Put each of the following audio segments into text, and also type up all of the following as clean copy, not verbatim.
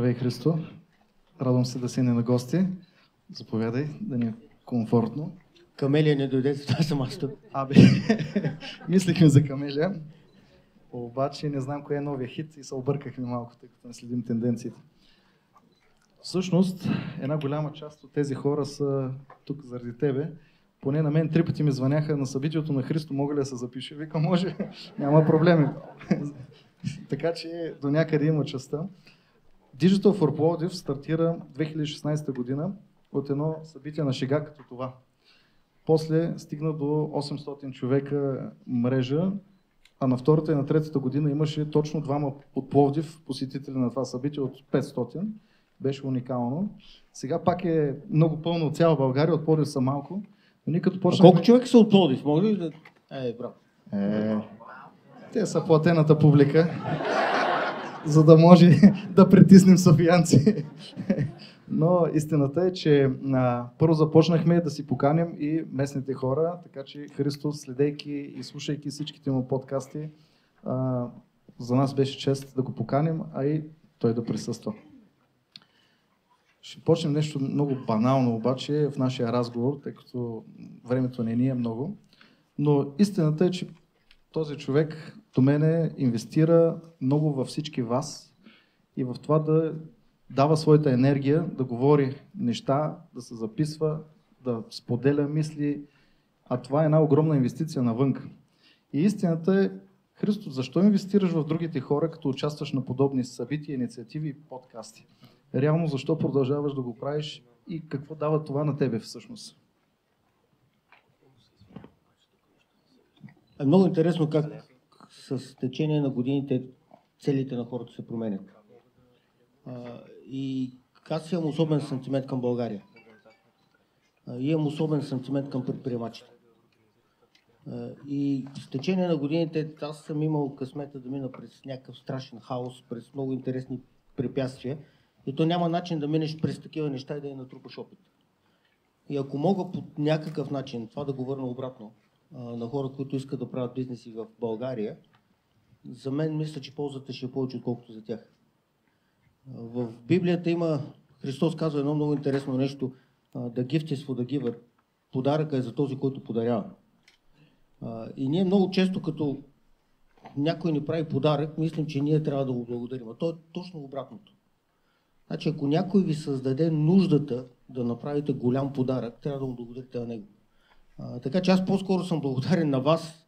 Здравей, Христо! Радвам се да си не на гости. Заповядай, да ни е комфортно. Камелия не дойде, за това съм аз тук. Мислихме за Камелия, обаче не знам кое е новия хит и се объркахме малко, тъй като не следим тенденциите. Всъщност, една голяма част от тези хора са тук заради тебе. Поне на мен 3 пъти ми звъняха на събитието на Христо, мога ли да се запише? Вика, може, няма проблеми. Така че до някъде има частта. Digital for Plovdiv стартира 2016 година от едно събитие на шега като това. После стигна до 800 човека мрежа, а на втората и на третата година имаше точно 2 от Пловдив посетители на това събитие от 500. Беше уникално. Сега пак е много пълно от цяла България, от Пловдив са малко. Но ние като почнахме... Колко човека са от Пловдив? Може ли да... браво. Те са платената публика, за да може да притиснем софиянци. Но истината е, че първо започнахме да си поканим и местните хора, така че Христо, следейки и слушайки всичките му подкасти, за нас беше чест да го поканим, а и той да присъства. Ще почнем нещо много банално обаче в нашия разговор, тъй като времето не ни е много. Но истината е, че този човек до мене инвестира много във всички вас и в това да дава своята енергия, да говори неща, да се записва, да споделя мисли, а това е една огромна инвестиция навънка. И истината е, Христо, защо инвестираш в другите хора, като участваш на подобни събития, инициативи и подкасти? Реално защо продължаваш да го правиш и какво дава това на тебе всъщност? Е много интересно как с течение на годините целите на хората се променят. И аз имам особен сантимент към България. И имам особен сантимент към предприемачите. И с течение на годините аз съм имал късмета да мина през някакъв страшен хаос, през много интересни препятствия. И то няма начин да минеш през такива неща и да я натрупаш опит. И ако мога по някакъв начин това да го върна обратно на хора, които искат да правят бизнеси в България, за мен мисля, че ползата ще е повече, отколкото за тях. В Библията има, Христос казва едно много интересно нещо, the gift is for the giver. Подаръка е за този, който подарява. И ние много често, като някой ни прави подарък, мислим, че ние трябва да го благодарим. А то е точно обратното. Значи, ако някой ви създаде нуждата да направите голям подарък, трябва да му благодарите на него. Така че аз по-скоро съм благодарен на вас,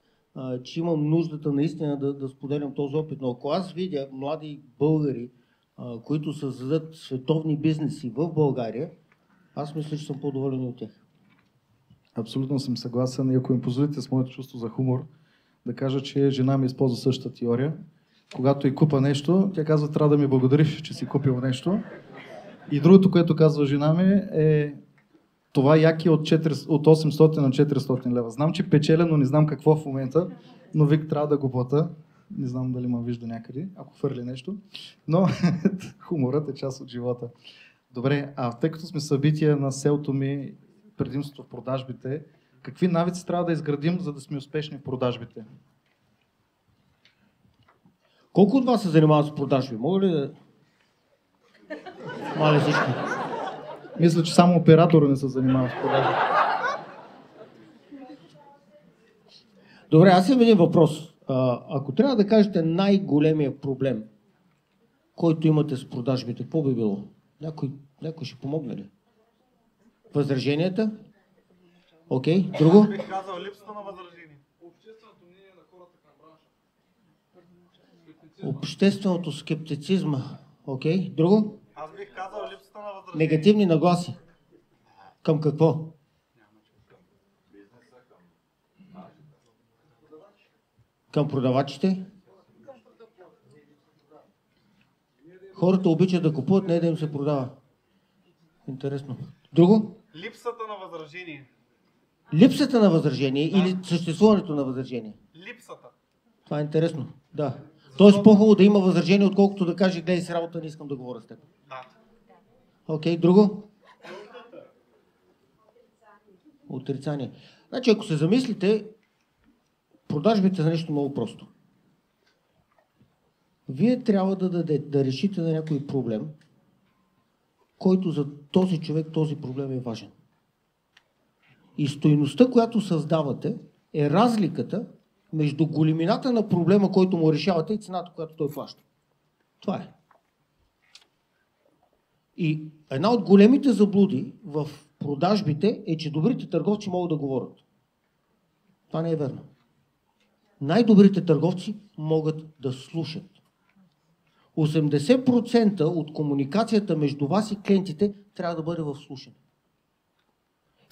че имам нуждата наистина да споделям този опит. Но ако аз видя млади българи, които създадат световни бизнеси в България, аз мисля, че съм по-доволен от тях. Абсолютно съм съгласен и ако им позволите с моето чувство за хумор, да кажа, че жена ми използва същата теория. Когато и купа нещо, тя казва, трябва да ми благодариш, че си купил нещо. И другото, което казва жена ми е това яки от 800 на 400 лева. Знам, че печеля, но не знам какво в момента, но Вик трябва да го плата. Не знам дали ме вижда някъде, ако хвърли нещо. Но хуморът е част от живота. Добре, тъй като сме събития на селото ми, предимството в продажбите, какви навици трябва да изградим, за да сме успешни в продажбите? Колко от вас се занимават с продажби? Мога ли да... Маля всички. Мисля, че само оператора не се занимава с продажби. Добре, аз имам един въпрос. Ако трябва да кажете най-големия проблем, който имате с продажбите, какво би било? Някой ще помогне ли? Възраженията? Окей, друго? Аз бих казал липсата на възражение. Общественото мнение на хората към бранша. Общественото скептицизма. Окей, друго? Аз бих казал липсата на възражение. Негативни нагласи. Към какво? Към продавачите? Хората обичат да купуват, не да им се продава. Интересно. Друго? Липсата на възражение. Липсата на възражение или съществуването на възражение? Липсата. Това е интересно. Да. Тоест по-хубаво да има възражение, отколкото да каже, гледай с работа, не искам да говоря с теб. Да. Окей, друго? Отрицание. Значи, ако се замислите, продажбите са нещо много просто. Вие трябва да решите на някой проблем който за този човек този проблем е важен. И стойността, която създавате, е разликата между големината на проблема, който му решавате, и цената, която той плаща. Това е. И една от големите заблуди в продажбите е, че добрите търговци могат да говорят. Това не е верно. Най-добрите търговци могат да слушат. 80% от комуникацията между вас и клиентите трябва да бъде в слушане.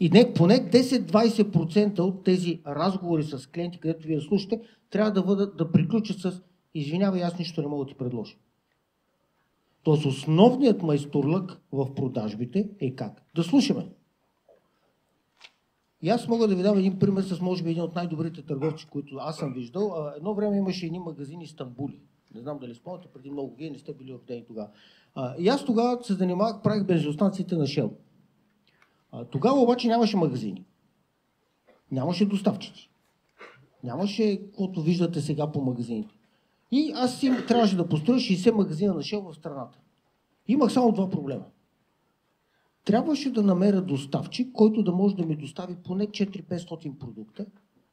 И поне 10-20% от тези разговори с клиенти, където вие слушате, трябва да приключат с извинявай, аз нищо не мога да ти предложа. Тоест основният майсторлък в продажбите е как? Да слушаме. И аз мога да ви дам един пример с може би един от най-добрите търговци, които аз съм виждал. Едно време имаше едни магазини в Стамбули. Не знам дали спомняте, преди много вие не сте били родени тогава. И аз тогава се занимавах, правих бензиностанциите на Shell. Тогава обаче нямаше магазини. Нямаше доставчици. Нямаше, каквото виждате сега по магазините. И аз трябваше да построя 60 магазина на Shell в страната. Имах само два проблема. Трябваше да намеря доставчик, който да може да ми достави поне 400-500 продукта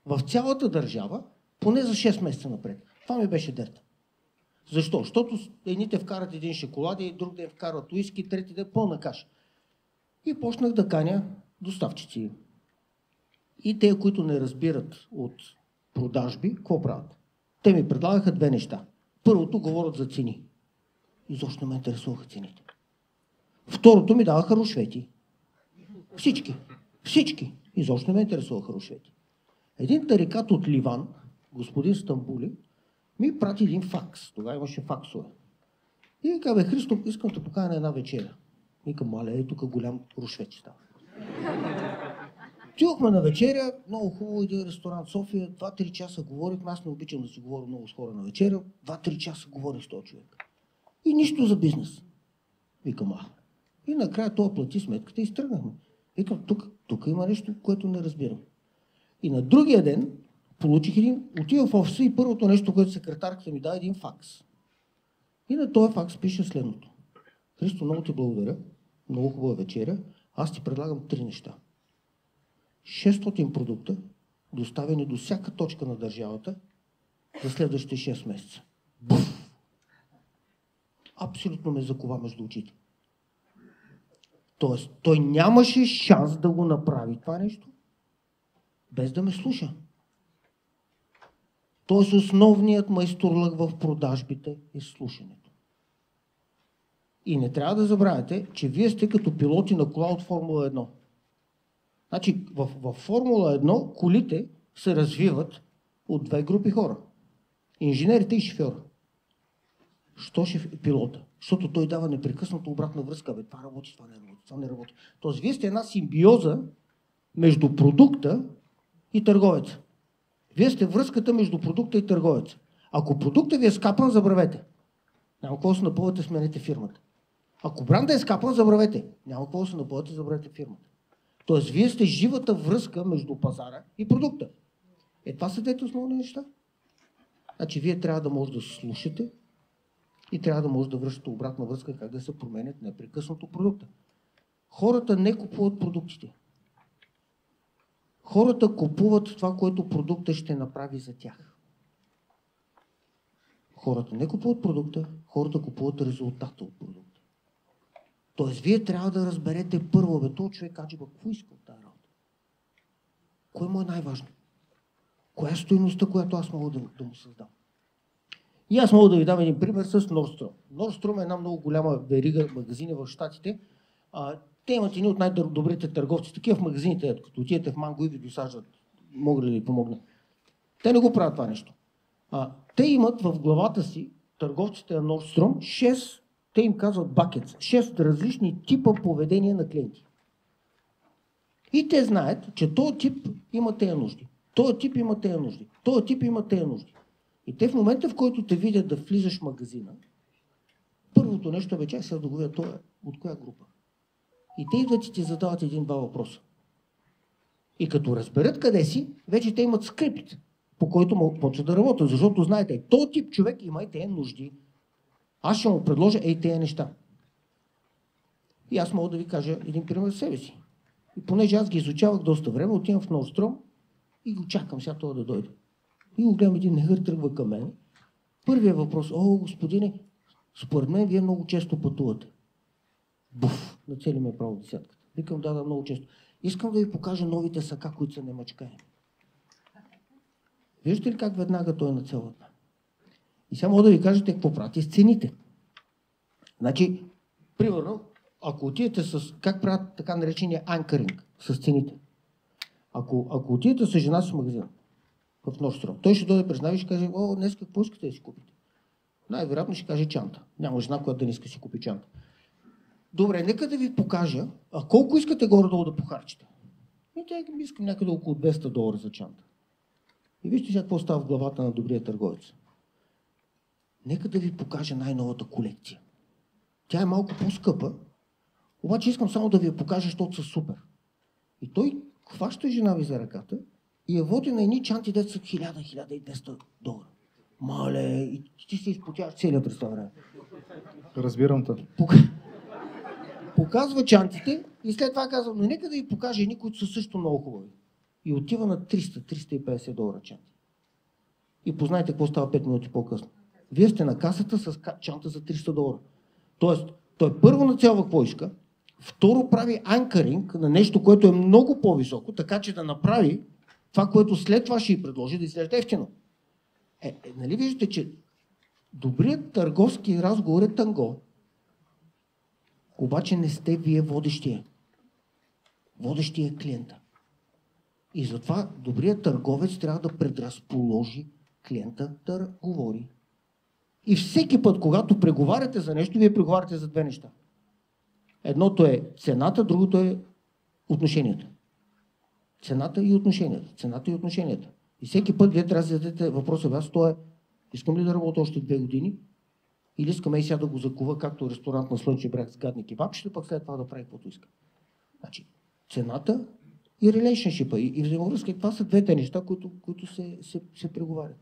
в цялата държава, поне за 6 месеца напред. Това ми беше дерта. Защо? Защото едните вкарат един шоколад, друг ден вкарат уиски, трети ден пълна каша. И почнах да каня доставчици. И те, които не разбират от продажби, какво правят? Те ми предлагаха две неща. Първото, говорят за цени. Изобщо не ме интересуваха цените. Второто, ми даваха рушвети. Всички. Изобщо не ме интересуваха рушвети. Един тарикат от Ливан, господин Стамбули, ми прати един факс. Тогава имаше факсове. И казва, Христо, искам да поканя на една вечеря. Викам, маля, тук голям рушвет става. Отидохме на вечеря, много хубаво, един ресторант в София, 2-3 часа говорихме, аз не обичам да си говоря много с хора на вечеря, 2-3 часа говорих с този човек. И нищо за бизнес. Викам, И накрая той плати сметката и стръгнахме. Викам, тук има нещо, което не разбирам. И на другия ден получих отивам в офиса и първото нещо, което секретарката ми даде, един факс. И на този факс пише следното. Христо, много ти благодаря, много хубава вечеря, аз ти предлагам 3 неща. 600 продукта, доставени до всяка точка на държавата за следващите 6 месеца. Буф! Абсолютно ме закова между очите. Тоест, той нямаше шанс да го направи това нещо, без да ме слуша. Тоест, основният майсторлък в продажбите е слушането. И не трябва да забравяте, че вие сте като пилоти на кола от Формула 1. Значи, в Формула 1 колите се развиват от две групи хора. Инженерите и шофьора. Що пилота? Защото той дава непрекъснато обратна връзка. Това работи, това не работи. Тоест, вие сте една симбиоза между продукта и търговеца. Вие сте връзката между продукта и търговеца. Ако продуктът ви е скапан, забравете. Няма какво да се напълвате, сменете фирмата. Ако бранда е скапан, забравете. Няма какво да се напълвате, забравете фирмата. Тоест, вие сте живата връзка между пазара и продукта. Това са двете основни неща. Значи, вие трябва да може да слушате и трябва да може да връщате обратна връзка, как да се променят непрекъснато продукта. Хората не купуват продуктите. Хората купуват това, което продукта ще направи за тях. Хората не купуват продукта, хората купуват резултата от продукта. Тоест, вие трябва да разберете първо, този човек аджиба, какво иска от тази работа? Кое му е най-важно? Коя е стойността, която аз мога да му създам? И аз мога да ви дам един пример с Nordstrom. Nordstrom е една много голяма верига магазини в Щатите. Те имат едни от най-добрите търговци. Такива в магазините, като отидете в Манго и ви досаждат, мога ли да ви помогна? Те не го правят това нещо. Те имат в главата си, търговците на Nordstrom, 6, те им казват buckets, 6 различни типа поведение на клиенти. И те знаят, че този тип има тези нужди, този тип има тези нужди, този тип има тези нужди. И те в момента, в който те видят да влизаш в магазина, първото нещо е, че се да го видят, той е от коя група. И те идват и ти задават един-два въпроса. И като разберат къде си, вече те имат скрипт, по който почват да работят. Защото знаете, този тип човек има и тези нужди. Аз ще му предложа тези неща. И аз мога да ви кажа един пример за себе си. И понеже аз ги изучавах доста време, отивам в Нордстром и го чакам сега това да дойде. И го гледам, един негър тръгва към мен. Първият въпрос: о, господине, според мен вие много често пътувате. Буф, нацели ме право десятката. Викам: да, много често. Искам да ви покажа новите сака, които са немачкаеми. Виждате ли как веднага той нацелва? И сега мога да ви кажете какво правите с цените. Значи, примерно, ако отидете с, как правят така наречения анкъринг с цените. Ако отидете с жена си в магазина, в Нордстром, той ще дойде през и ще каже: о, днес какво искате да си купите? Най-вероятно ще каже чанта. Няма жена, която да не иска да си купи чанта. Добре, нека да ви покажа, а колко искате горе-долу да похарчите? И тя: искам някъде около $200 за чанта. И вижте сега какво става в главата на добрия търговец. Нека да ви покажа най-новата колекция. Тя е малко по-скъпа, обаче искам само да ви я покажа, защото са супер. И той хваща жена ви за ръката и я води на едни чанти, де са $1000-1200. Мале, и ти се изпотяваш целият през това време. Разбирам те. Показва чантите и след това казва: но нека да ви покажа едни, които са също много хубави. И отива на $300-350 чанти. И познайте какво става 5 минути по-късно. Вие сте на касата с чанта за $300. Тоест, той първо нацелва какво иска, второ прави анкъринг на нещо, което е много по-високо, така че да направи това, което след това ще й предложи, да изглежда ефтино. Нали виждате, че добрият търговски разговор е танго, обаче не сте вие водещия. Водещия е клиента. И затова добрият търговец трябва да предразположи клиента да говори. И всеки път, когато преговаряте за нещо, вие преговаряте за две неща. Едното е цената, другото е отношенията. Цената и отношенията. Цената и отношенията. И всеки път вие трябва да зададете въпроса: аз това е: искам ли да работя още 2 години? Или искаме и сега да го закува, както ресторант на Слънчев бряг с гадни кебабчета, пък след това да прави каквото иска. Значи, цената и relationship-а, и взаимовръзка, това са двете неща, които се преговарят.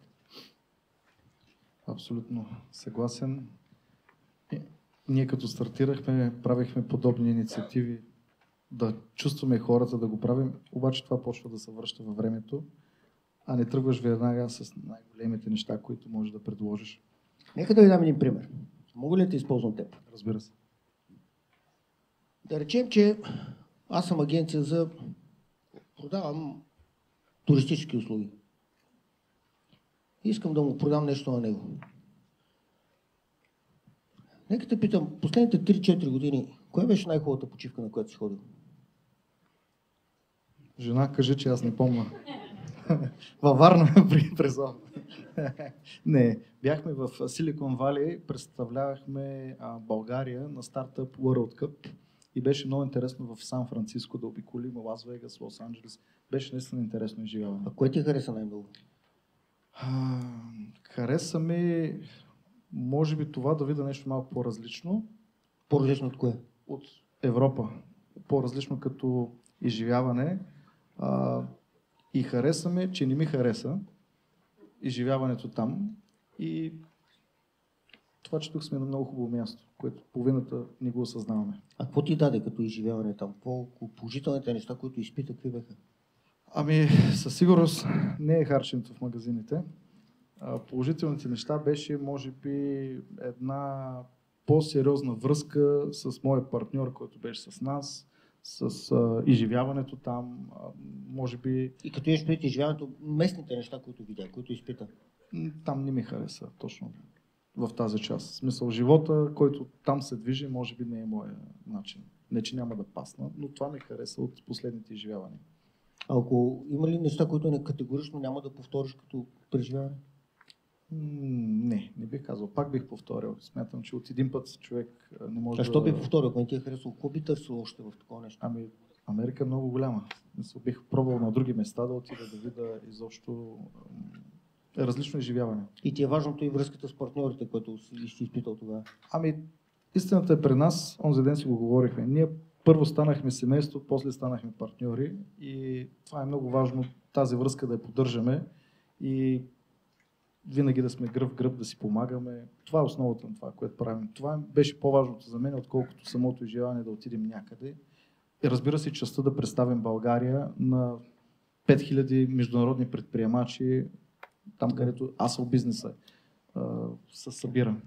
Абсолютно съгласен. Ние като стартирахме, правихме подобни инициативи, да чувстваме хората да го правим, обаче това почва да се връща във времето, а не тръгваш веднага с най-големите неща, които можеш да предложиш. Нека да ви дам един пример. Мога ли да използвам теб? Разбира се. Да речем, че аз съм агенция за... продавам туристически услуги. Искам да му продам нещо на него. Нека те питам, последните 3-4 години, коя беше най-хубавата почивка, на която си ходил? Жена, кажи, че аз не помня. Във Варна при Презон. Не, бяхме в Силикон Вали, представлявахме България на стартъп World Cup и беше много интересно в Сан Франциско да обиколим Лас Вегас, Лос Анджелес. Беше наистина интересно изживяване. А кое ти хареса най-много? Хареса ми, може би, това да видя нещо малко по-различно. По-различно от кое? От Европа. По-различно като изживяване. И хареса ми, че не ми хареса изживяването там. И това, че тук сме на много хубаво място, което половината не го осъзнаваме. А какво ти даде като изживяване там? Положителните неща, които изпита, какви бяха? Ами, със сигурност не е харченето в магазините. Положителните неща беше, може би, една по-сериозна връзка с моя партньор, който беше с нас, с изживяването там, може би... И като имаш преди изживяването, местните неща, които видя, които изпита? Там не ми хареса точно в тази част. В смисъл, живота, който там се движи, може би не е моя начин. Не, че няма да пасна, но това ми хареса от последните изживявания. А ако има ли неща, които не категорично няма да повториш като преживяване? Не бих казал. Пак бих повторил. Смятам, че от един път човек не може Защо би повторил, ако не ти е харесало? Какво би търсил още в такова нещо? Ами, Америка е много голяма. Бих пробвал на други места да отида да видя изобщо различно изживяване. И ти е важното и връзката с партньорите, което си изпитал тогава? Ами, истината е при нас, онзи ден си го говорихме. Ние първо станахме семейство, после станахме партньори и това е много важно, тази връзка да я поддържаме. И винаги да сме гръб в гръб, да си помагаме. Това е основата на това, което правим. Това беше по-важното за мен, отколкото самото изживяване да отидем някъде. И разбира се, частта да представим България на 5000 международни предприемачи, там където асъл бизнеса се събира.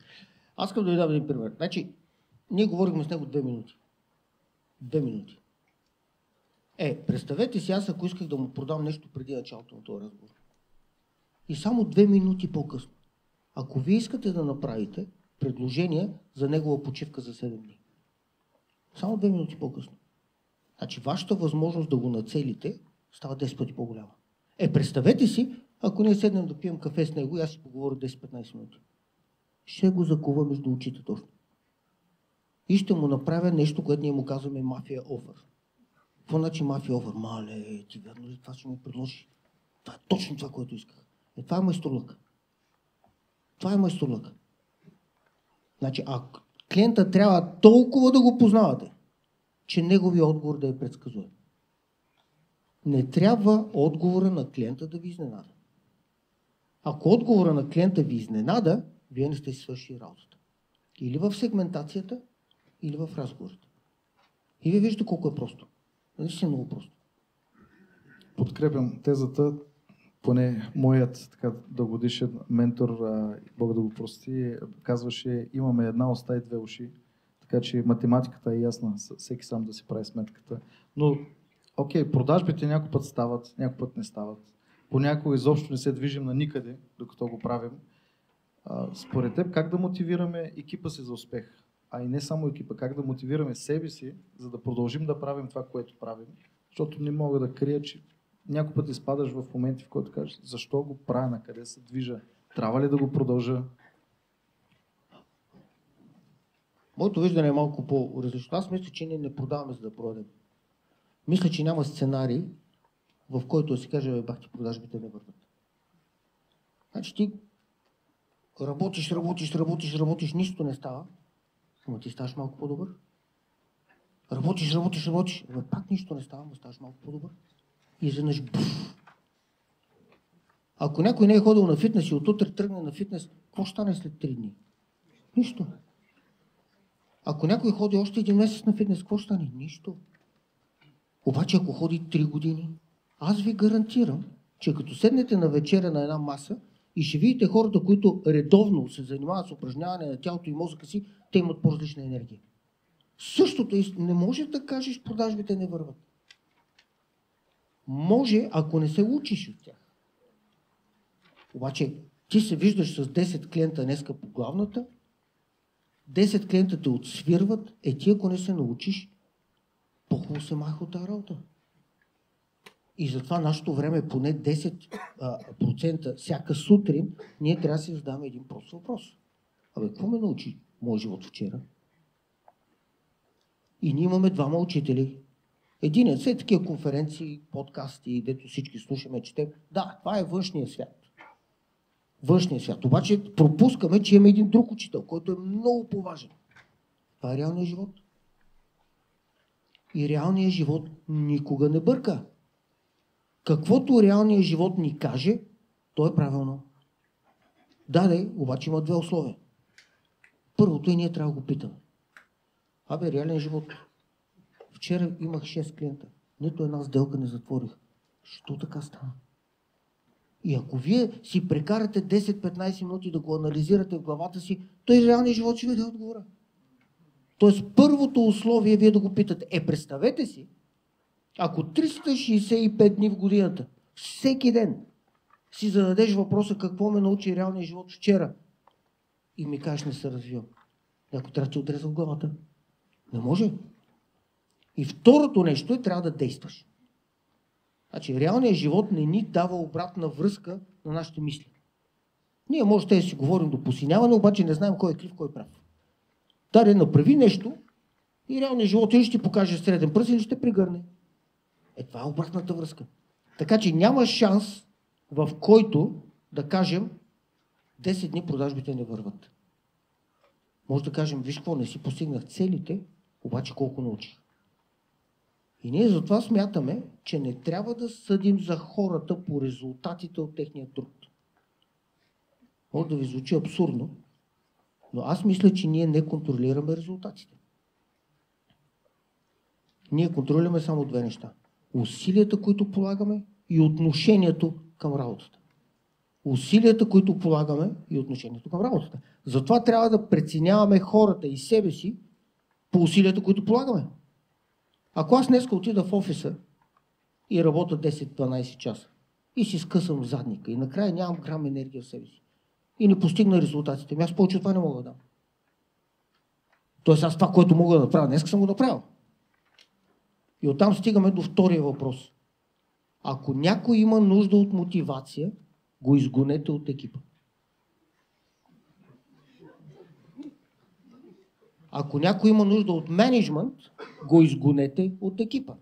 Аз искам да ви дам един пример. Значи, ние говорихме с него 2 минути. 2 минути. Представете си, аз ако исках да му продам нещо преди началото на този разговор. И само 2 минути по-късно. Ако вие искате да направите предложение за негова почивка за 7 дни. Само 2 минути по-късно. Значи вашата възможност да го нацелите става 10 пъти по-голяма. Представете си, ако ние седнем да пием кафе с него и аз си поговоря 10-15 минути. Ще го закува между очите точно. И ще му направя нещо, което ние му казваме мафия офър. Какво значи мафия офър? Мале, ти верно ли това ще ми предложи? Това е точно това, което исках. Това е майсторлък. Това е майсторлък. Значи, клиента трябва толкова да го познавате, че неговия отговор да е предсказуем. Не трябва отговора на клиента да ви изненада. Ако отговора на клиента ви изненада, вие не сте си свършили работата. Или в сегментацията, или в разговорите. И вие виждате колко е просто. Наистина много просто. Подкрепям тезата, поне моят така дългогодишен ментор, Бог да го прости, казваше: имаме една уста и 2 уши, така че математиката е ясна, всеки сам да си прави сметката. Но, продажбите някой път стават, някой път не стават. Понякога изобщо не се движим на никъде, докато го правим. Според теб, как да мотивираме екипа си за успех? А и не само екипа, как да мотивираме себе си, за да продължим да правим това, което правим? Защото не мога да крия, че някой път изпадаш в моменти, в който кажеш: защо го правя, на къде се движа? Трябва ли да го продължа? Моето виждане е малко по-различно. Аз мисля, че ние не продаваме, за да продадем. Мисля, че няма сценарий, в който да си каже: бахти, продажбите не върват. Значи ти работиш, нищо не става, но ти ставаш малко по-добър. Работиш, пак нищо не става, но ставаш малко по-добър. И изведнъж Ако някой не е ходил на фитнес и отутре тръгне на фитнес, какво ще стане след 3 дни? Нищо. Ако някой ходи още 1 месец на фитнес, какво ще стане? Нищо. Обаче ако ходи 3 години, аз ви гарантирам, че като седнете на вечеря на една маса и ще видите хората, които редовно се занимават с упражняване на тялото и мозъка си, те имат по-различна енергия. Същото не може да кажеш: продажбите не върват. Може, ако не се учиш от тях. Обаче ти се виждаш с 10 клиента днеска по главната, 10 клиента те отсвирват, ти ако не се научиш, по-хубаво се маха от тази работа. И затова нашето време е поне 10% всяка сутрин, ние трябва да си задаваме един прост въпрос. Какво ме научи моят живот вчера? И ние имаме 2 учители. Единият след такива конференции, подкасти, дето всички слушаме, четем. Да, това е външния свят. Външния свят. Обаче пропускаме, че имаме един друг учител, който е много по-важен. Това е реалният живот. И реалният живот никога не бърка. Каквото реалният живот ни каже, то е правилно. Да, обаче има 2 условия. Първото и ние трябва да го питаме. Реален живот. Вчера имах 6 клиента. Нито една сделка не затворих. Що така стана? И ако вие си прекарате 10-15 минути да го анализирате в главата си, той реалният живот ще ви даде отговора. Тоест първото условие е вие да го питате. Представете си, ако 365 дни в годината, всеки ден, си зададеш въпроса: какво ме научи реалният живот вчера, и ми кажеш: не се развивам. Ако трябва да ти отреза в главата. Не може. И второто нещо е: трябва да действаш. Значи реалният живот не ни дава обратна връзка на нашите мисли. Ние може да си говорим до посиняване, обаче не знаем кой е крив, кой е прав. Даре, направи нещо и реалният живот или ще ти покаже среден пръст, или ще прегърне. Това е обратната връзка. Така че няма шанс, в който да кажем: 10 дни продажбите не върват. Може да кажем: виж какво, не си постигнах целите, обаче колко научих. И ние затова смятаме, че не трябва да съдим за хората по резултатите от техния труд. Може да ви звучи абсурдно, но аз мисля, че ние не контролираме резултатите. Ние контролираме само две неща. Усилията, които полагаме и отношението към работата. Усилията, които полагаме и отношението към работата. Затова трябва да преценяваме хората и себе си по усилията, които полагаме. Ако аз днеска отида в офиса и работя 10-12 часа и си скъсам задника и накрая нямам грам енергия в себе си и не постигна резултатите, аз повече това не мога да дам. Тоест аз това, което мога да направя, днеска съм го направил. И оттам стигаме до втория въпрос. Ако някой има нужда от мотивация, го изгонете от екипа. Ако някой има нужда от мениджмънт, го изгонете от екипа.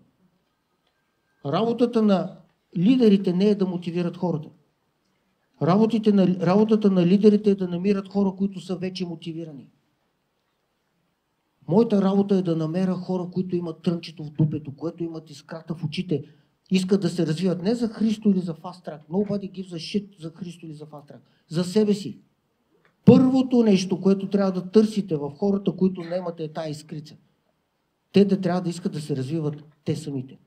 Работата на лидерите не е да мотивират хората. Работата на лидерите е да намират хора, които са вече мотивирани. Моята работа е да намеря хора, които имат трънчето в дупето, които имат искрата в очите, искат да се развиват не за Христо или за Fast Track. Nobody gives a shit за Христо или за Fast Track. За себе си. Първото нещо, което трябва да търсите в хората, които не имате, е тая искрица. Те да трябва да искат да се развиват те самите.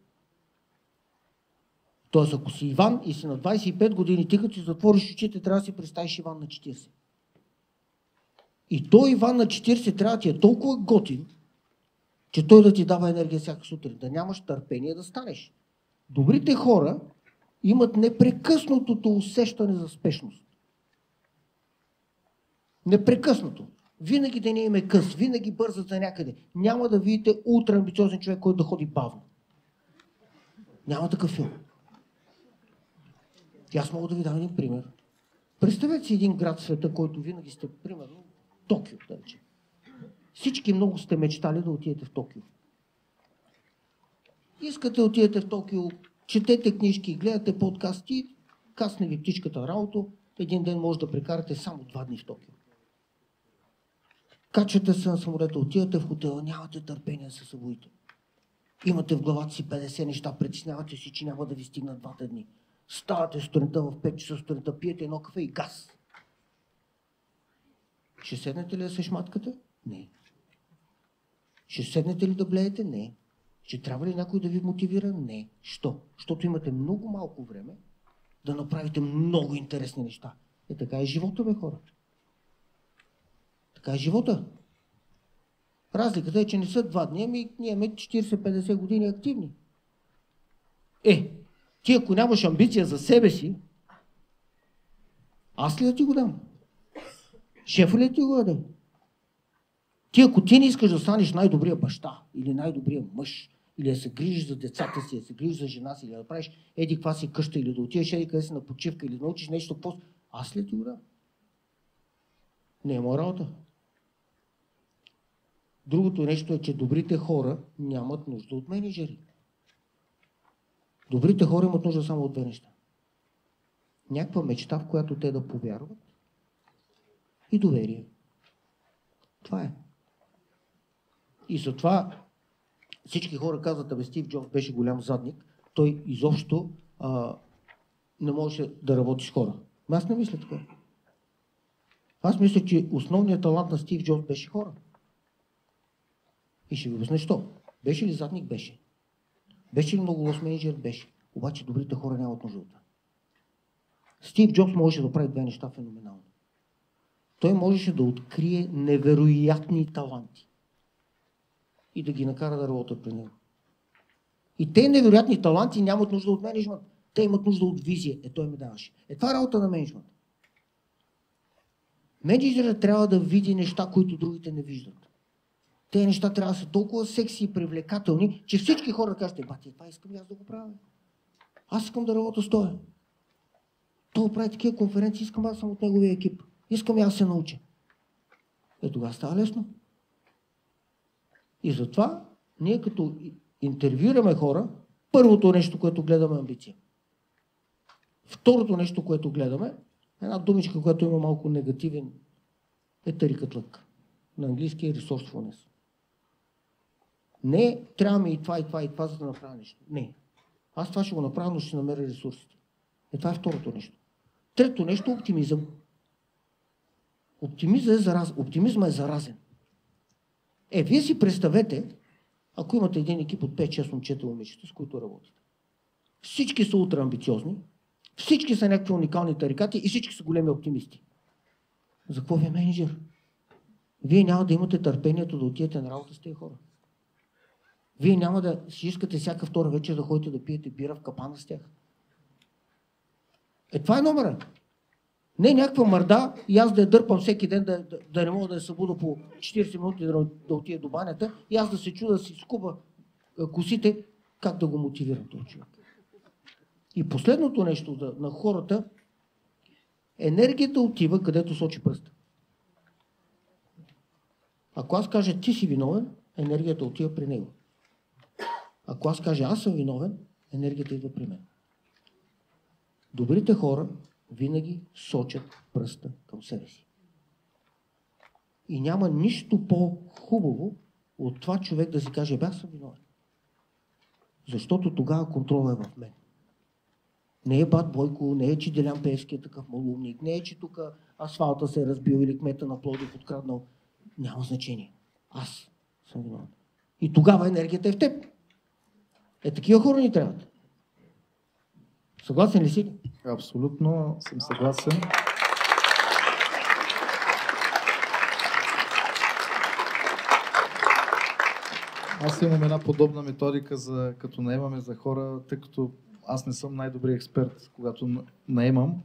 Тоест, ако си Иван и си на 25 години, ти като си затвориш очите, трябва да си представиш Иван на 40. И той Иван на 40 трябва да ти е толкова готин, че той да ти дава енергия всяка сутрин. Да нямаш търпение да станеш. Добрите хора имат непрекъснатото усещане за спешност. Непрекъснато. Винаги да не им е къс, винаги бързат за някъде. Няма да видите ултраамбициозен човек, който да ходи бавно. Няма такъв филм. И аз мога да ви дам един пример. Представете си един град в света, който винаги сте, примерно, Токио, да речем. Всички много сте мечтали да отидете в Токио. Искате да отидете в Токио, четете книжки, гледате подкасти, касне ви птичката работа, един ден може да прекарате само 2 дни в Токио. Качвате се на самолета, отивате в хотела, нямате търпение да се събудите. Имате в главата си 50 неща, притеснявате си, че няма да ви стигнат 2 дни. Ставате сутринта в 5 часа сутринта, пиете едно кафе и газ. Ще седнете ли да се шматкате? Не. Ще седнете ли да блеете? Не. Ще трябва ли някой да ви мотивира? Не. Що? Защото имате много малко време да направите много интересни неща. Така е живота, бе, хора. Така е живота. Разликата е, че не са 2 дни, ами ние имаме 40-50 години активни. Ти ако нямаш амбиция за себе си, аз ли да ти го дам? Шефа ли да ти го даде? Ако ти не искаш да станеш най-добрия баща, или най-добрия мъж, или да се грижиш за децата си, да се грижиш за жена си, или да правиш еди каква си къща, или да отидеш еди къде си на почивка, или да научиш нещо по... Аз ли ти го дам? Не е моя работа. Другото нещо е, че добрите хора нямат нужда от менеджери. Добрите хора имат нужда само от 2 неща. Някаква мечта, в която те да повярват, и доверие. Това е. И затова всички хора казват, Стив Джобс беше голям задник, той изобщо не можеше да работи с хора. Аз не мисля така. Аз мисля, че основният талант на Стив Джобс беше хора. И ще ви обясня що. Беше ли задник? Беше. Беше ли много лош менеджер? Беше. Обаче добрите хора нямат нужда от това. Стив Джобс можеше да прави 2 неща феноменално. Той можеше да открие невероятни таланти и да ги накара да работят при него. И те невероятни таланти нямат нужда от менеджмент. Те имат нужда от визия. Той ми даваше. Това е работа на менеджмент. Менеджерът трябва да види неща, които другите не виждат. Те неща трябва да са толкова секси и привлекателни, че всички хора кажат, бати, това искам аз да го правя. Аз искам да работя с това. Той прави такива конференции, искам аз съм от неговия екип. Искам аз се науча. Тогава става лесно. И затова ние като интервюираме хора, първото нещо, което гледаме е амбиция. Второто нещо, което гледаме, една думичка, която има малко негативен, е тарикатлък. На английски е resourcefulness. Не, трябва ми и това, и това, и това, за да направя нещо. Не. Аз това ще го направя, но ще намеря ресурсите. Това е второто нещо. Трето нещо – оптимизъм. Оптимизма е заразен. Вие си представете, ако имате един екип от 5-6 момчета и момичета, с които работите. Всички са ултраамбициозни, всички са някакви уникални тарикати и всички са големи оптимисти. За какво ви е менеджер? Вие няма да имате търпението да отидете на работа с тези хора. Вие няма да си искате всяка втора вечер да ходите да пиете бира в капана с тях. Това е номера. Не някаква мърда и аз да я дърпам всеки ден, да не мога да я събуда по 40 минути да отида до банята и аз да се чуда да си скуба косите, как да го мотивирам този човек. И последното нещо на хората, енергията отива където сочи пръста. Ако аз кажа ти си виновен, енергията отива при него. Ако аз кажа аз съм виновен, енергията идва при мен. Добрите хора винаги сочат пръста към себе си. И няма нищо по-хубаво от това човек да си каже бях съм виновен. Защото тогава контролът е в мен. Не е бат Бойко, не е, че Делян Пеевски е такъв малумник, не е, че тук асфалта се е разбил или кмета на Пловдив откраднал. Няма значение. Аз съм виновен. И тогава енергията е в теб. Такива хора ни трябват. Съгласен ли си? Абсолютно съм съгласен. Аз имам една подобна методика като наемаме за хора, тъй като аз не съм най-добрият експерт, когато наемам,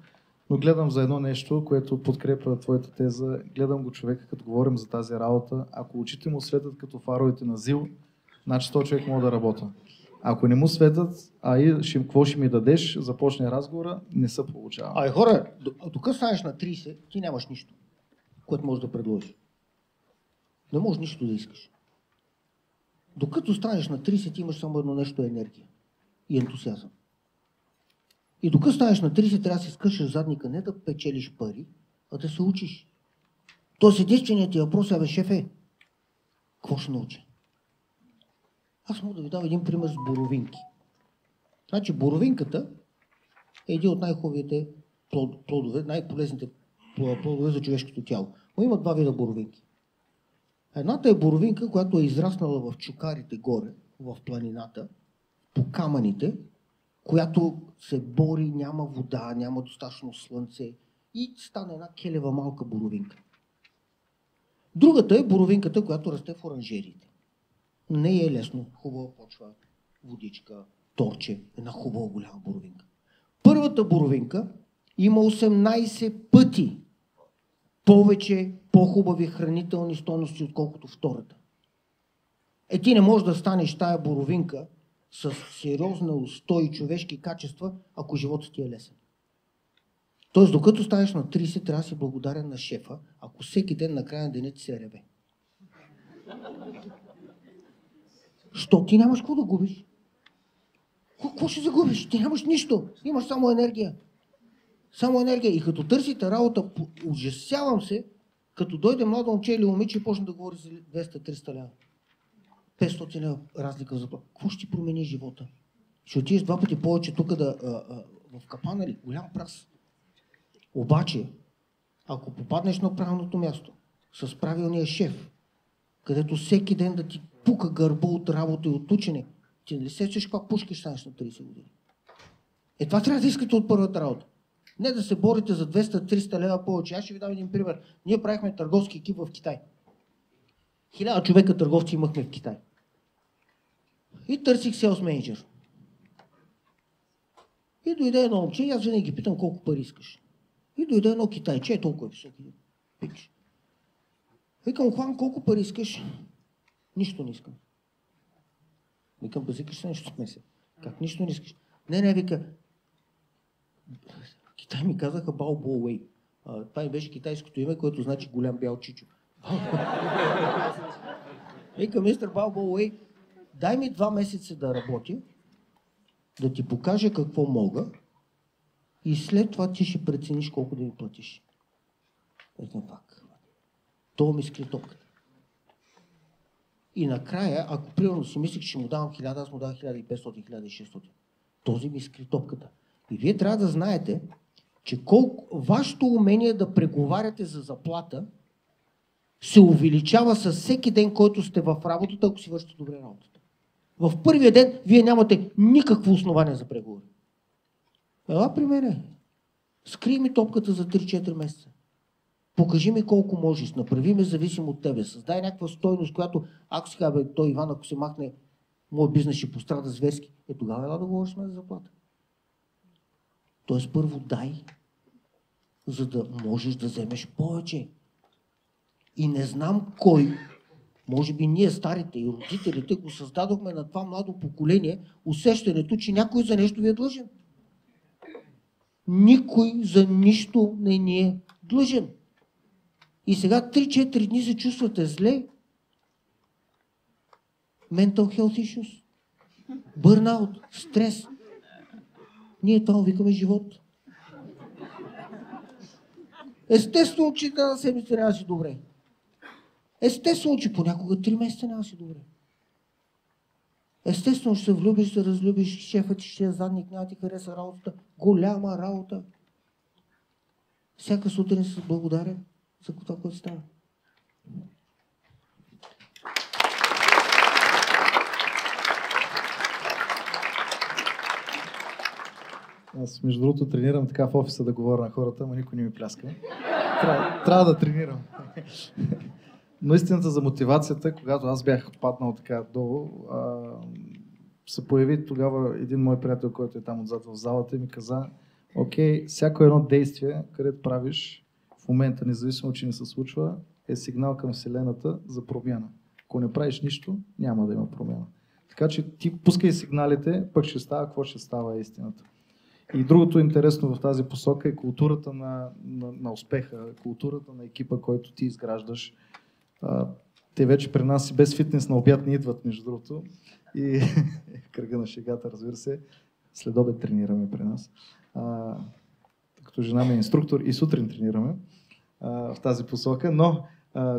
но гледам за едно нещо, което подкрепя твоята теза. Гледам го човека, като говорим за тази работа. Ако очите му светят като фаровете на ЗИЛ, значи този човек може да работи. Ако не му светят, какво ще ми дадеш, започне разговора, не се получава. Хора, докато станеш на 30, ти нямаш нищо, което можеш да предложиш. Не можеш нищо да искаш. Докато станеш на 30, ти имаш само едно нещо, енергия и ентусиазъм. И докато станеш на 30, трябва да си скъшеш задника, не да печелиш пари, а да се учиш. Тоест единственият ти въпрос е, шефе, какво ще науча? Аз мога да ви дам един пример с боровинки. Значи боровинката е един от най-хубавите плодове, най-полезните плодове за човешкото тяло. Но има два вида боровинки. Едната е боровинка, която е израснала в чукарите горе, в планината, по камъните, която се бори, няма вода, няма достатъчно слънце и стане една келева малка боровинка. Другата е боровинката, която расте в оранжериите. Не е лесно, хубава почва, водичка, торче, една хубава голяма боровинка. Първата боровинка има 18 пъти повече по-хубави хранителни стойности, отколкото втората. Ти не можеш да станеш тая боровинка с сериозна устой и човешки качества, ако животът ти е лесен. Тоест, докато станеш на 30, трябва да си благодарен на шефа, ако всеки ден на края на деня ти се реве. Що ти нямаш какво да губиш? Какво ще загубиш? Ти нямаш нищо. Имаш само енергия. Само енергия. И като търсите работа, ужасявам се, като дойде младо момче или момиче и почне да говори за 200-300 лева. 500 лева разлика в заплата. Какво ще ти промени живота? Ще отидеш 2 пъти повече тук в капана ли? Голям прас. Обаче, ако попаднеш на правилното място, с правилния шеф, където всеки ден да ти пука гърба от работа и от учене, ти не ли сечеш каква пушка ще станеш на 30 години? Това трябва да искате от първата работа. Не да се борите за 200-300 лева повече. Аз ще ви дам един пример. Ние правихме търговски екип в Китай. 1000 човека търговци имахме в Китай. И търсих селс менеджер. И дойде едно момче и аз винаги ги питам колко пари искаш. И дойде едно китайче, толкова високи. Викам, Хуан, колко пари искаш? Нищо не искам. Викам, базикаш се нещо смесе. Как нищо не искаш? Не, вика. Китай ми казаха Бао Бо Уей. Това ми беше китайското име, което значи голям бял чичо. Вика, мистер Бао Бо Уей, дай ми 2 месеца да работя, да ти покажа какво мога и след това ти ще прецениш колко да ми платиш. Викам, пак. То ми скри топката. И накрая, ако примерно си мислих, че ще му давам 1000, аз му давам 1500-1600. Този ми скри топката. И вие трябва да знаете, че вашето умение да преговаряте за заплата се увеличава с всеки ден, който сте в работата, ако си вършите добре работата. В първия ден вие нямате никакво основание за преговори. Ела при мене. Скрий ми топката за 3-4 месеца. Покажи ми колко можеш. Направи ме зависим от тебе. Създай някаква стойност, която, ако сега той Иван, ако се махне, моят бизнес ще пострада зверски. Тогава ела да говориш за заплата. Тоест първо дай, за да можеш да вземеш повече. И не знам кой, може би ние старите и родителите го създадохме на това младо поколение, усещането, че някой за нещо ви е длъжен. Никой за нищо не ни е длъжен. И сега 3-4 дни се чувствате зле. Mental health issues. Бърнаут, стрес. Ние това викаме живот. Естествено, че една седмица няма да си добре. Естествено, че понякога 3 месеца няма да си добре. Естествено, ще се влюбиш, ще се разлюбиш, шефът ти ще е задник, няма ти хареса работата. Голяма работа. Всяка сутрин се благодаря за това, което става. Аз, между другото, тренирам така в офиса да говоря на хората, но никой не ми пляска. Трябва да тренирам. Но истината за мотивацията, когато аз бях паднал така долу, се появи тогава един мой приятел, който е там отзад в залата и ми каза: окей, всяко едно действие, където правиш в момента, независимо, че не се случва, е сигнал към Вселената за промяна. Ако не правиш нищо, няма да има промяна. Така че ти пускай сигналите, пък ще става, какво ще става, е истината. И другото интересно в тази посока е културата на успеха, културата на екипа, който ти изграждаш. Те вече при нас и без фитнес на обяд не идват, между другото. И кръга на шегата, разбира се, след обед тренираме при нас. Като жена ми е инструктор и сутрин тренираме в тази посока. Но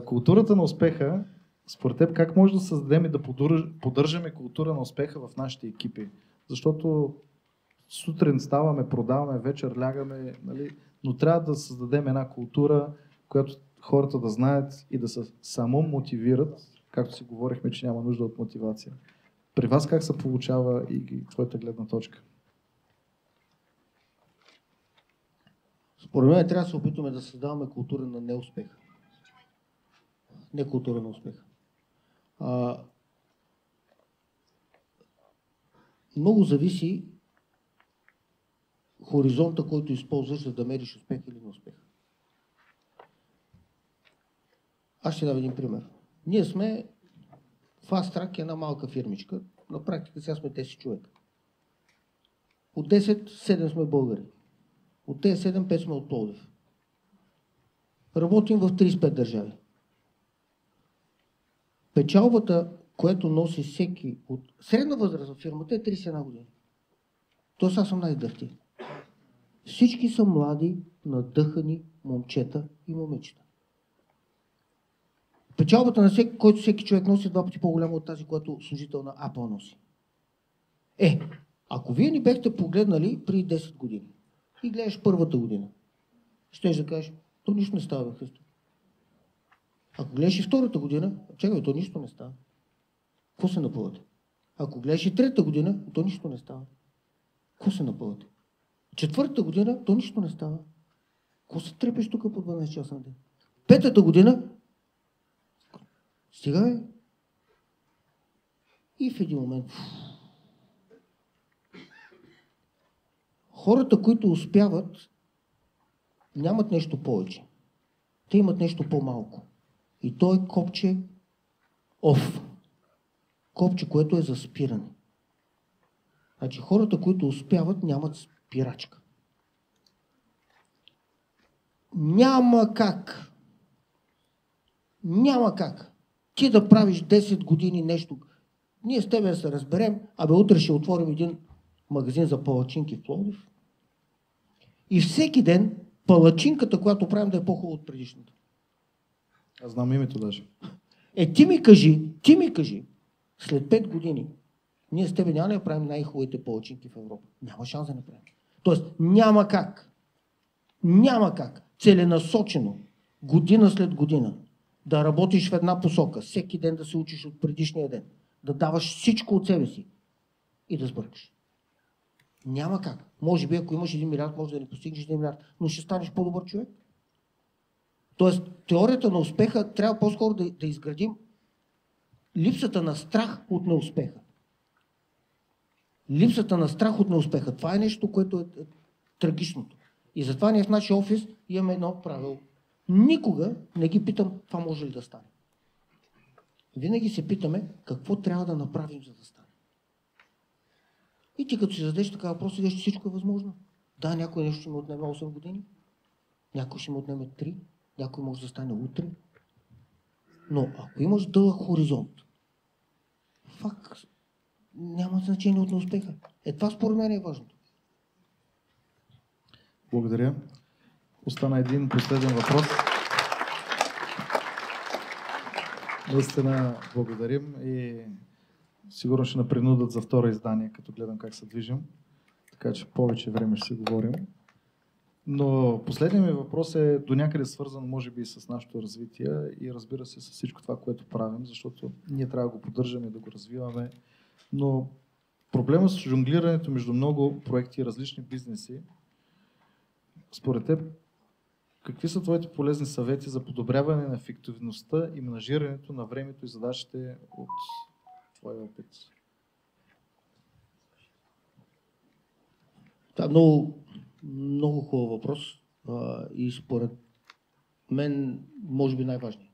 културата на успеха, според теб, как може да създадем и да поддържаме култура на успеха в нашите екипи? Защото сутрин ставаме, продаваме, вечер лягаме, нали? Но трябва да създадем една култура, която хората да знаят и да се само мотивират, както си говорихме, че няма нужда от мотивация. При вас как се получава и твоята гледна точка? Според мен трябва да се опитваме да създаваме култура на неуспех. Не култура на успех. Много зависи хоризонта, който използваш, за да мериш успех или неуспех. Аз ще дам един пример. Ние сме Fast Track, една малка фирмичка. На практика сега сме 10 човека. От 10, 7 сме българи. От тези 7, 5 сме от Пловдив. Работим в 35 държави. Печалбата, която носи всеки от средна възраст в фирмата, е 31 години. Тоест аз съм най-дъхти. Всички са млади, надъхани момчета и момичета. Печалбата на всеки, който всеки човек носи, е 2 пъти по-голяма от тази, която служител на Apple носи. Ако вие ни бехте погледнали при 10 години и гледаш първата година, щеш да кажеш: то нищо не става, бе, Христо. Ако гледаш и втората година, чакай, то нищо не става. Какво се напъвате? Ако гледаш и трета година, то нищо не става. Какво се напъвате? Четвъртата година, то нищо не става. Какво се трепеш тук по 12 часа на ден? Петата година, стига, бе. И в един момент хората, които успяват, нямат нещо повече. Те имат нещо по-малко. И то е копче off. Копче, което е за спиране. Значи хората, които успяват, нямат спирачка. Няма как ти да правиш 10 години нещо. Ние с тебе да се разберем, утре ще отворим един магазин за палачинки в Пловдив. И всеки ден палачинката, която правим, да е по-хубава от предишната. Аз знам името даже. Ти ми кажи, след 5 години, ние с тебе няма да правим най-хубавите палачинки в Европа. Няма шанс да не правим. Тоест, няма как. Няма как целенасочено, година след година, да работиш в една посока, всеки ден да се учиш от предишния ден, да даваш всичко от себе си и да сбъркаш. Няма как. Може би, ако имаш 1 милиард, може да не постигнеш 1 милиард, но ще станеш по-добър човек. Тоест, теорията на успеха трябва по-скоро да изградим липсата на страх от неуспеха. Липсата на страх от неуспеха. Това е нещо, което е трагичното. И затова ние в нашия офис имаме едно правило. Никога не ги питам, това може ли да стане. Винаги се питаме, какво трябва да направим, за да стане. И ти като си зададеш така въпрос, виж, че всичко е възможно. Да, някой нещо ще ми отнеме 8 години, някой ще ми отнеме 3, някой може да стане утре. Но ако имаш дълъг хоризонт, факт, няма значение от неуспеха. Това според мен е важното. Благодаря. Остана един последен въпрос. Наистина благодарим и сигурно ще напринудат за второ издание, като гледам как се движим. Така че повече време ще си говорим. Но последният ми въпрос е до някъде свързан, може би, и с нашето развитие и разбира се с всичко това, което правим, защото ние трябва да го поддържаме, да го развиваме. Но проблемът с жонглирането между много проекти и различни бизнеси, според теб, какви са твоите полезни съвети за подобряване на ефективността и менажирането на времето и задачите от твоя опит? Това е много хубав въпрос и според мен може би най-важният.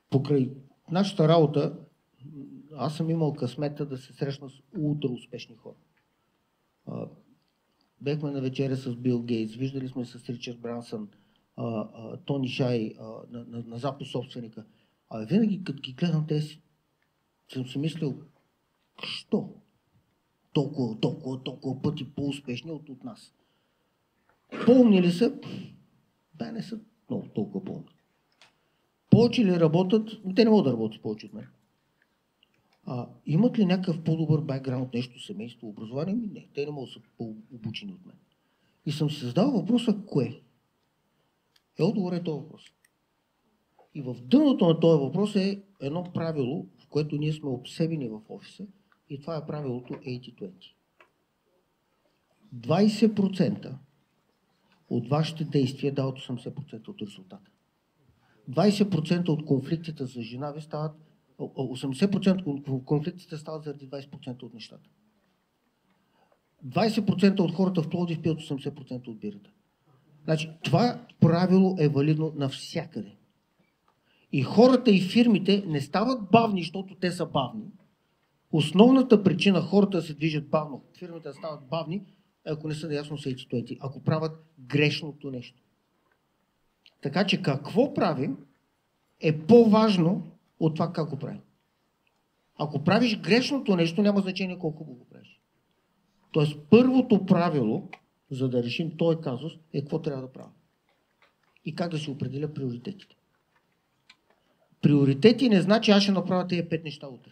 Покрай нашата работа аз съм имал късмета да се срещна с ултра успешни хора. Бехме на вечеря с Бил Гейтс, виждали сме с Ричард Брансън, Тони Шай, на Запо собственика. Винаги като ги гледам тези, съм си мислил, що? Толкова пъти по-успешни от нас. По-умни ли са? Да, не са много толкова по-умни. Повече ли работят? Те не могат да работят повече от мен. Имат ли някакъв по-добър бекграунд, нещо, семейство, образование? Не, те не могат да са по-обучени от мен. И съм си задал въпроса, кое? Отговор е този въпрос. И в дъното на този въпрос е едно правило, в което ние сме обсебени в офиса, и това е правилото 80-20. 20% от вашите действия дават 80% от резултата. 20% от конфликтите за жена ви стават, 80% от конфликтите стават заради 20% от нещата. 20% от хората в Пловдив пият 80% от бирата. Значи, това правило е валидно навсякъде. И хората и фирмите не стават бавни, защото те са бавни. Основната причина хората да се движат бавно, фирмите да стават бавни, ако не са наясно с 80-20, ако правят грешното нещо. Така че какво правим е по-важно от това как го правим. Ако правиш грешното нещо, няма значение колко го правиш. Тоест първото правило, за да решим този казус, е какво трябва да правим. И как да се определя приоритетите. Приоритети не значи аз ще направя тези 5 неща утре.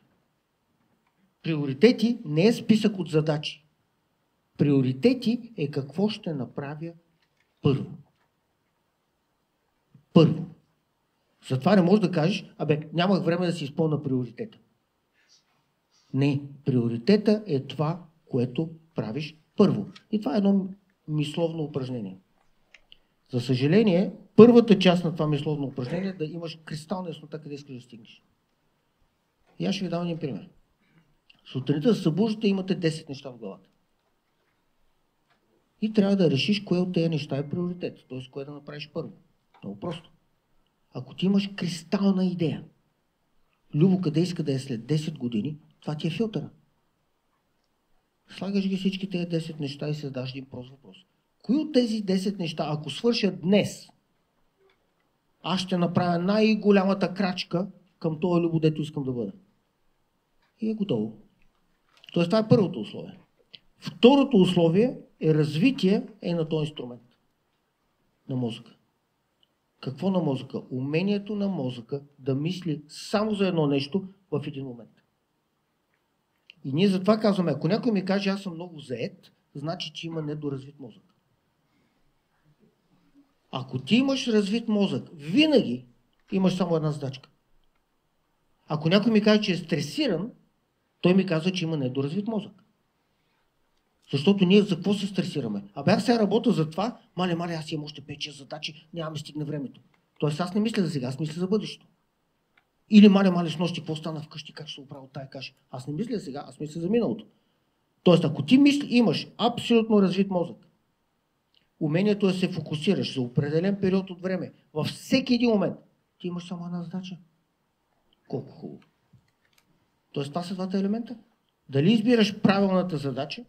Приоритети не е списък от задачи. Приоритети е какво ще направя първо. Първо. Затова не можеш да кажеш, нямах време да си изпълня приоритета. Не, приоритета е това, което правиш първо. И това е едно мисловно упражнение. За съжаление, първата част на това мисловно упражнение е да имаш кристална яснота къде искаш да стигнеш. И аз ще ви дам един пример. Сутринта се събуждате, имате 10 неща в главата. И трябва да решиш кое от тези неща е приоритет, т.е. кое да направиш първо. Много просто. Ако ти имаш кристална идея, Любо къде иска да е след 10 години, това ти е филтъра. Слагаш ги всички тези 10 неща и се задаш един прост въпрос. Кои от тези 10 неща, ако свърша днес, аз ще направя най-голямата крачка към този Любо, дето искам да бъда. И е готово. Тоест това е първото условие. Второто условие е развитие на този инструмент. На мозъка. Какво на мозъка? Умението на мозъка да мисли само за едно нещо в един момент. И ние затова казваме, ако някой ми каже, аз съм много заед, значи, че има недоразвит мозък. Ако ти имаш развит мозък, винаги имаш само една задачка. Ако някой ми каже, че е стресиран, той ми казва, че има недоразвит мозък. Защото ние за какво се стресираме? Аз сега работя за това, мале, аз имам още 5-6 задачи, няма ми стигне времето. Тоест аз не мисля за сега, аз мисля за бъдещето. Или мале, с нощи, какво стана вкъщи, как ще се оправя от тая каша? Аз не мисля сега, аз мисля за миналото. Тоест, ако ти имаш абсолютно развит мозък, умението да се фокусираш за определен период от време, във всеки един момент, ти имаш само една задача. Колко хубаво. Тоест, това са двата елемента. Дали избираш правилната задача,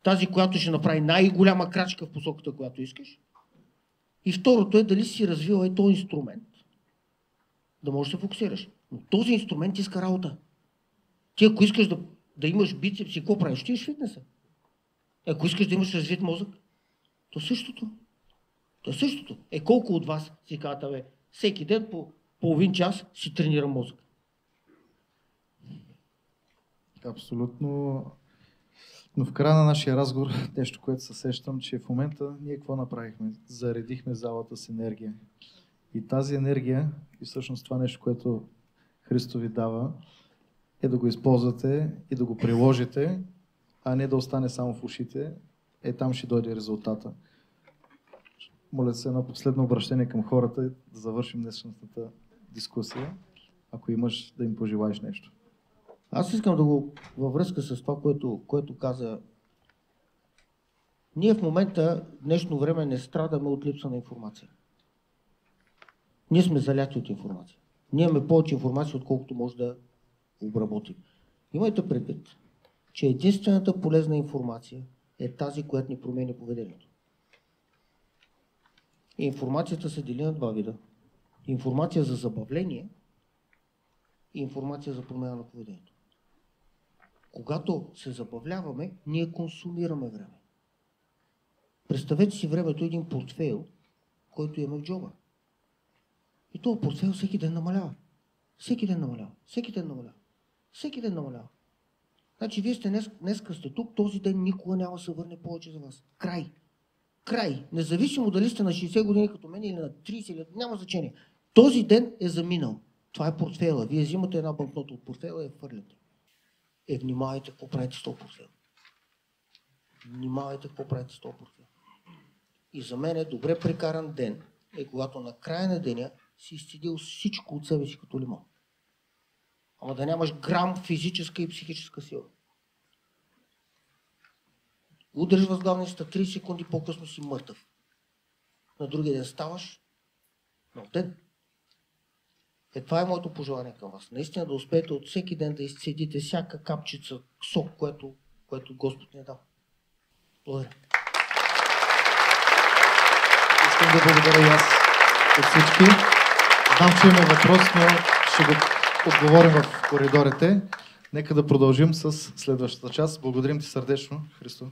тази, която ще направи най-голяма крачка в посоката, която искаш, и второто е дали си развил този инструмент, да можеш да се фокусираш. Но този инструмент иска работа. Ти ако искаш да имаш бицепси, какво правиш? Ти еш фитнеса. Ако искаш да имаш развит мозък, то същото. Колко от вас си казвате, всеки ден по половин час си тренирам мозък? Абсолютно. Но в края на нашия разговор, нещо, което се сещам, че в момента ние какво направихме? Заредихме залата с енергия. И тази енергия, и всъщност това нещо, което Христо ви дава, е да го използвате и да го приложите, а не да остане само в ушите. Там ще дойде резултата. Моля се едно последно обращение към хората, да завършим днешната дискусия. Ако имаш да им пожелаеш нещо. Аз искам да го във връзка с това, което каза. Ние в момента, днешно време, не страдаме от липса на информация. Ние сме заляти от информация. Ние имаме повече информация, отколкото може да обработим. Имайте предвид, че единствената полезна информация е тази, която ни променя поведението. И информацията се дели на два вида. Информация за забавление и информация за промяна на поведението. Когато се забавляваме, ние консумираме време. Представете си времето един портфейл, който имаме в джоба. И този портфейл всеки ден намалява. Всеки ден намалява. Значи вие днеска сте тук, този ден никога няма да се върне повече за вас. Край. Независимо дали сте на 60 години като мен или на 30, или няма значение. Този ден е заминал. Това е портфейла. Вие взимате една банкнота от портфейла и я хвърляте. Внимавайте какво правите с този портфейл. И за мен е добре прекаран ден, когато на края на деня си изцедил всичко от себе си като лимон. Ама да нямаш грам физическа и психическа сила. Удриш възглавницата, 30 секунди по-късно си мъртъв. На другия ден ставаш нов ден. Това е моето пожелание към вас. Наистина да успеете от всеки ден да изцедите всяка капчица сок, което Господ ни е дал. Благодаря. Искам да благодаря и аз от всички. Знам, че има въпрос, но ще го отговорим в коридорите. Нека да продължим с следващата част. Благодарим ти сърдечно, Христо.